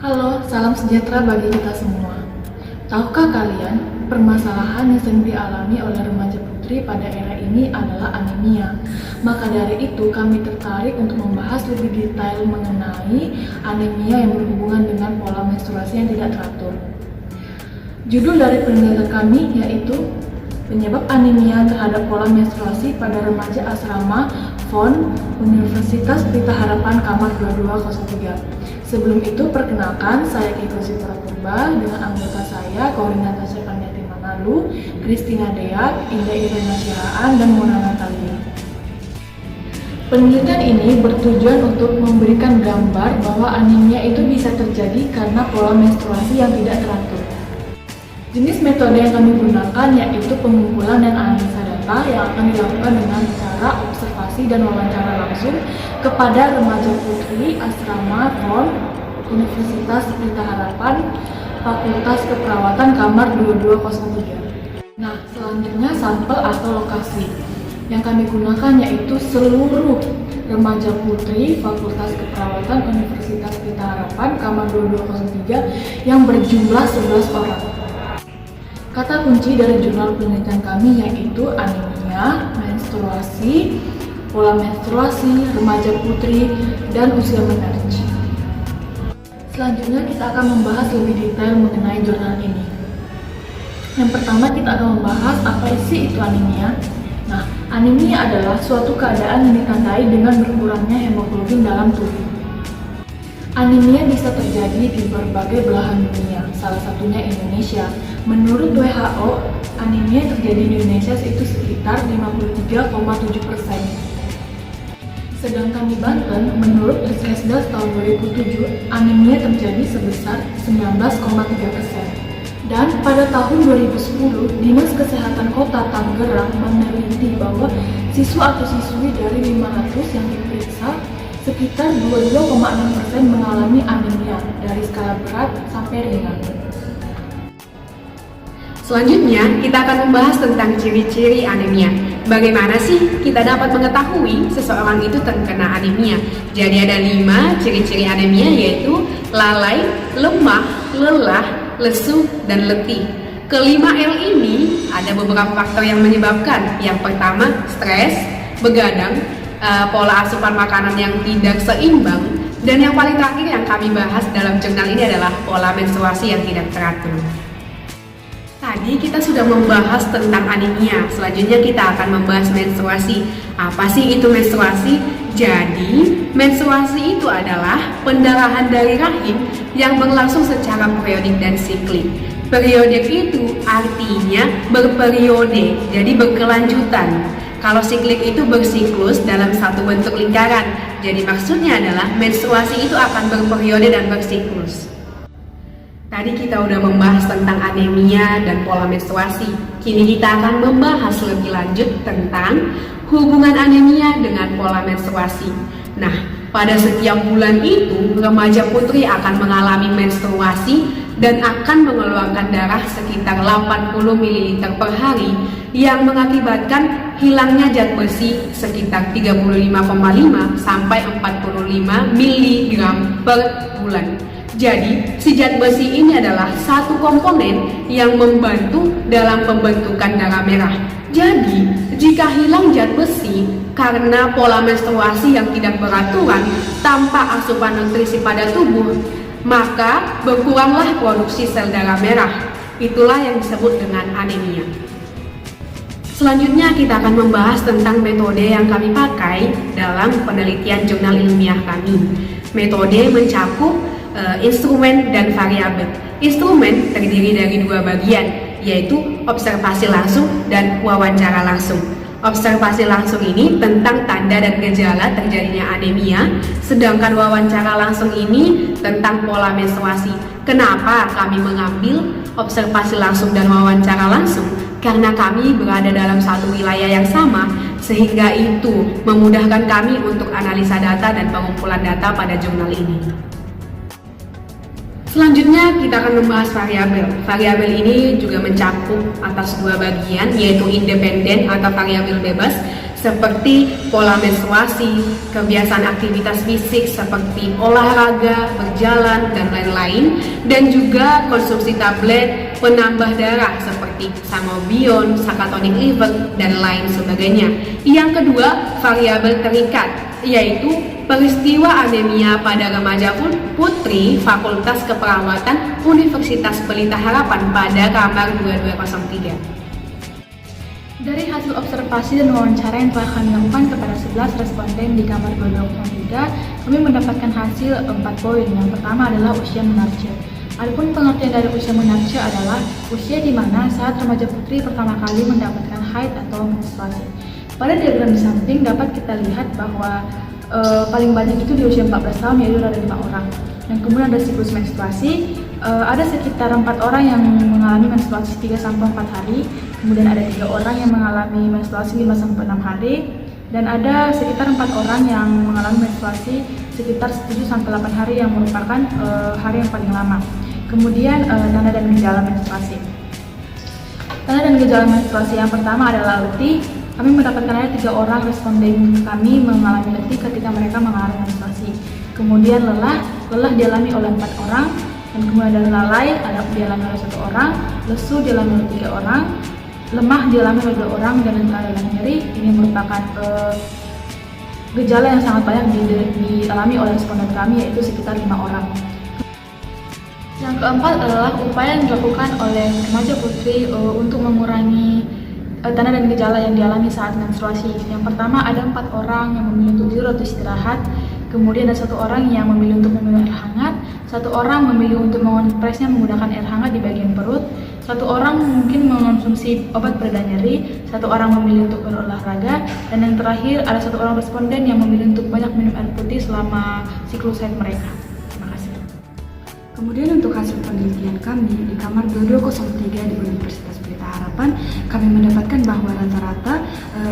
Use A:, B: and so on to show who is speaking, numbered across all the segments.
A: Halo, salam sejahtera bagi kita semua. Tahukah kalian, permasalahan yang sering dialami oleh remaja putri pada era ini adalah anemia. Maka dari itu, kami tertarik untuk membahas lebih detail mengenai anemia yang berhubungan dengan pola menstruasi yang tidak teratur. Judul dari penelitian kami yaitu penyebab anemia terhadap pola menstruasi pada remaja asrama FON Universitas Pelita Harapan Kamar 2203. Sebelum itu, perkenalkan, saya Kiko Sipura Purba dengan anggota saya, Koordinator Panitia Manado, Christina Dea, Indah Irena Syaraan, dan Mona Natalia. Penelitian ini bertujuan untuk memberikan gambar bahwa anemia itu bisa terjadi karena pola menstruasi yang tidak teratur. Jenis metode yang kami gunakan yaitu pengumpulan dan analisa data yang akan dilakukan dengan cara observasi dan wawancara langsung kepada remaja putri asrama FON Universitas Pelita Harapan Fakultas Keperawatan Kamar 2203. Nah, selanjutnya sampel atau lokasi yang kami gunakan yaitu seluruh remaja putri Fakultas Keperawatan Universitas Pelita Harapan Kamar 2203 yang berjumlah 11 orang. Kata kunci dari jurnal penelitian kami yaitu anemia, menstruasi, pola menstruasi, remaja putri, dan usia menarji. Selanjutnya kita akan membahas lebih detail mengenai jurnal ini. Yang pertama kita akan membahas apa sih itu anemia. Nah, anemia adalah suatu keadaan yang ditandai dengan berkurangnya hemoglobin dalam tubuh. Anemia bisa terjadi di berbagai belahan dunia, salah satunya Indonesia. Menurut WHO, anemia yang terjadi di Indonesia itu sekitar 53,7%. Sedangkan di Banten, menurut Riskesdas tahun 2007, anemia terjadi sebesar 19,3%. Dan pada tahun 2010, Dinas Kesehatan Kota Tangerang meneliti bahwa siswa atau siswi dari 500 yang diperiksa, sekitar 22,6% mengalami anemia dari skala berat sampai ringan.
B: Selanjutnya, kita akan membahas tentang ciri-ciri anemia. Bagaimana sih kita dapat mengetahui seseorang itu terkena anemia? Jadi ada 5 ciri-ciri anemia yaitu lalai, lemah, lelah, lesu, dan letih. Kelima L ini ada beberapa faktor yang menyebabkan. Yang pertama, stres, begadang, pola asupan makanan yang tidak seimbang, dan yang paling terakhir yang kami bahas dalam jurnal ini adalah pola menstruasi yang tidak teratur. Tadi kita sudah membahas tentang anemia, selanjutnya kita akan membahas menstruasi. Apa sih itu menstruasi? Jadi, menstruasi itu adalah pendarahan dari rahim yang berlangsung secara periodik dan siklik. Periodik itu artinya berperiode, jadi berkelanjutan. Kalau siklik itu bersiklus dalam satu bentuk lingkaran. Jadi maksudnya adalah menstruasi itu akan berperiode dan bersiklus. Tadi kita udah membahas tentang anemia dan pola menstruasi. Kini kita akan membahas lebih lanjut tentang hubungan anemia dengan pola menstruasi. Nah, pada setiap bulan itu remaja putri akan mengalami menstruasi dan akan mengeluarkan darah sekitar 80 ml per hari yang mengakibatkan hilangnya zat besi sekitar 35,5 sampai 45 mg per bulan. Jadi, si zat besi ini adalah satu komponen yang membantu dalam pembentukan darah merah. Jadi, jika hilang zat besi karena pola menstruasi yang tidak beraturan tanpa asupan nutrisi pada tubuh, maka berkuranglah produksi sel darah merah. Itulah yang disebut dengan anemia. Selanjutnya kita akan membahas tentang metode yang kami pakai dalam penelitian jurnal ilmiah kami. Metode mencakup instrumen dan variabel. Instrumen terdiri dari 2 bagian, yaitu observasi langsung dan wawancara langsung. Observasi langsung ini tentang tanda dan gejala terjadinya anemia, sedangkan wawancara langsung ini tentang pola menstruasi. Kenapa kami mengambil observasi langsung dan wawancara langsung? Karena kami berada dalam satu wilayah yang sama, sehingga itu memudahkan kami untuk analisa data dan pengumpulan data pada jurnal ini. Selanjutnya kita akan membahas variabel. Variabel ini juga mencakup atas 2 bagian, yaitu independen atau variabel bebas, seperti pola menstruasi, kebiasaan aktivitas fisik seperti olahraga, berjalan, dan lain-lain, dan juga konsumsi tablet penambah darah seperti sangobion, sakatonik liver, dan lain sebagainya. Yang kedua, variabel terikat, yaitu peristiwa anemia pada remaja putri Fakultas Keperawatan Universitas Pelita Harapan pada kamar 2203.
A: Dari hasil observasi dan wawancara yang telah kami lakukan kepada 11 responden di kamar 2203, kami mendapatkan hasil 4 poin. Yang pertama adalah usia menarche. Adapun pengertian dari usia menarche adalah usia di mana saat remaja putri pertama kali mendapatkan haid atau menstruasi. Pada diagram di samping dapat kita lihat bahwa paling banyak itu di usia 14 tahun, yaitu ada 5 orang. Dan kemudian ada siklus menstruasi, ada sekitar 4 orang yang mengalami menstruasi 3-4 hari, kemudian ada 3 orang yang mengalami menstruasi 5-6 hari, dan ada sekitar 4 orang yang mengalami menstruasi sekitar 7-8 hari yang merupakan hari yang paling lama. Kemudian tanda dan gejala menstruasi. Tanda dan gejala menstruasi yang pertama adalah letih. Kami mendapatkan ada 3 orang responden kami mengalami letih ketika mereka mengalami menstruasi. Kemudian lelah dialami oleh 4 orang, dan kemudian ada lalai, dialami oleh 1 orang, lesu dialami oleh 3 orang, lemah dialami oleh 2 orang, dan adalah nyeri. Ini merupakan gejala yang sangat banyak dialami oleh responden kami, yaitu sekitar 5 orang. Yang keempat adalah upaya yang dilakukan oleh remaja putri untuk mengurangi tanda dan gejala yang dialami saat menstruasi. Yang pertama, ada 4 orang yang memilih untuk tidur atau istirahat. Kemudian ada 1 orang yang memilih untuk meminum air hangat, 1 orang memilih untuk mengopresnya menggunakan air hangat di bagian perut, 1 orang mungkin mengonsumsi obat pereda nyeri, 1 orang memilih untuk berolahraga, dan yang terakhir ada 1 orang responden yang memilih untuk banyak minum air putih selama siklus haid mereka. Terima kasih.
C: Kemudian untuk hasil penelitian kami di kamar 2203 di Universitas Pelita Harapan, kami mendapatkan bahwa rata-rata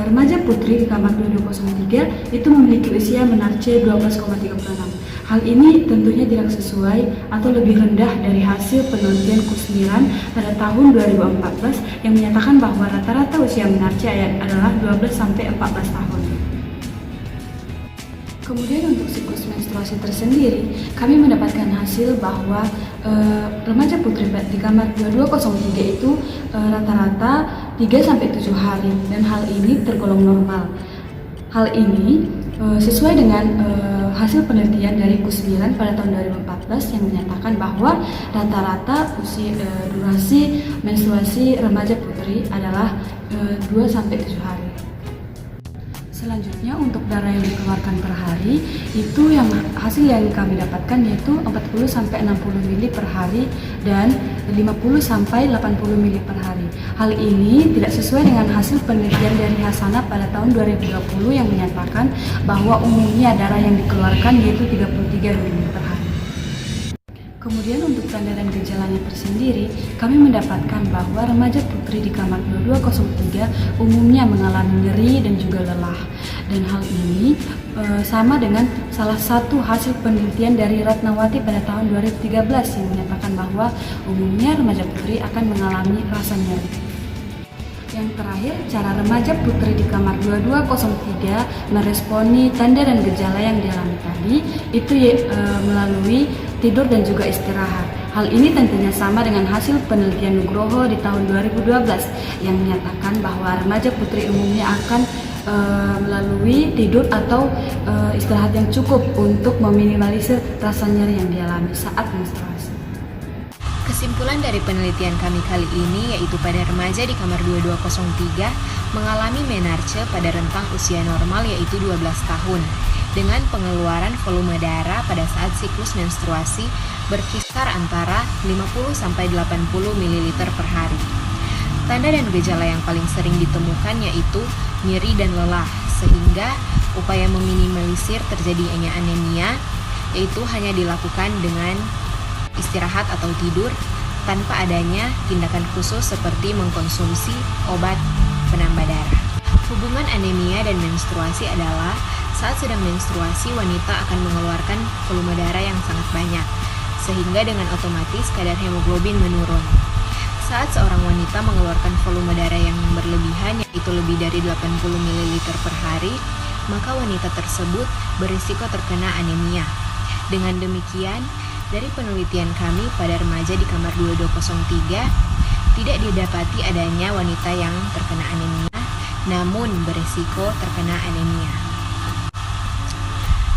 C: remaja putri di kamar 2203 itu memiliki usia menarche 12,36. Hal ini tentunya tidak sesuai atau lebih rendah dari hasil penelitian Kusmiran pada tahun 2014 yang menyatakan bahwa rata-rata usia menarche adalah 12-14 tahun. Kemudian untuk siklus menstruasi tersendiri, kami mendapatkan hasil bahwa remaja putri di kamar 2203 itu rata-rata 3-7 hari, dan hal ini tergolong normal. Hal ini sesuai dengan hasil penelitian dari Kusmiran pada tahun 2014 yang menyatakan bahwa rata-rata durasi menstruasi remaja putri adalah 2-7 hari. Selanjutnya untuk darah yang dikeluarkan per hari, itu yang hasil yang kami dapatkan yaitu 40-60 ml per hari dan 50-80 ml per hari. Hal ini tidak sesuai dengan hasil penelitian dari Hasanah pada tahun 2020 yang menyatakan bahwa umumnya darah yang dikeluarkan yaitu 33 ml per hari. Kemudian untuk tanda dan gejalanya tersendiri, kami mendapatkan bahwa remaja putri di kamar 2203 umumnya mengalami nyeri dan juga lelah. Dan hal ini sama dengan salah satu hasil penelitian dari Ratnawati pada tahun 2013 yang menyatakan bahwa umumnya remaja putri akan mengalami rasa nyeri. Yang terakhir, cara remaja putri di kamar 2203 meresponi tanda dan gejala yang dialami tadi itu melalui tidur dan juga istirahat. Hal ini tentunya sama dengan hasil penelitian Nugroho di tahun 2012 yang menyatakan bahwa remaja putri umumnya akan melalui tidur atau istirahat yang cukup untuk meminimalisir rasa nyeri yang dialami saat menstruasi.
D: Kesimpulan dari penelitian kami kali ini yaitu pada remaja di kamar 2203 mengalami menarche pada rentang usia normal yaitu 12 tahun dengan pengeluaran volume darah pada saat siklus menstruasi berkisar antara 50-80 ml per hari. Tanda dan gejala yang paling sering ditemukan yaitu nyeri dan lelah, sehingga upaya meminimalisir terjadinya anemia yaitu hanya dilakukan dengan istirahat atau tidur tanpa adanya tindakan khusus seperti mengkonsumsi obat penambah darah. Hubungan anemia dan menstruasi adalah saat sedang menstruasi wanita akan mengeluarkan volume darah yang sangat banyak, sehingga dengan otomatis kadar hemoglobin menurun. Saat seorang wanita mengeluarkan volume darah yang berlebihan, yaitu lebih dari 80 ml per hari, maka wanita tersebut berisiko terkena anemia. Dengan demikian, dari penelitian kami pada remaja di kamar 2203, tidak didapati adanya wanita yang terkena anemia, namun berisiko terkena anemia.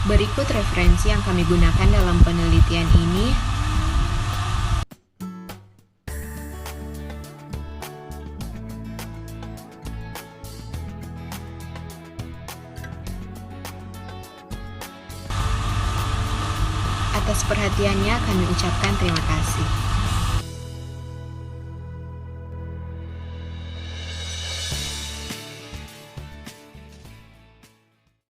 D: Berikut referensi yang kami gunakan dalam penelitian ini. Atas perhatiannya kami ucapkan terima kasih.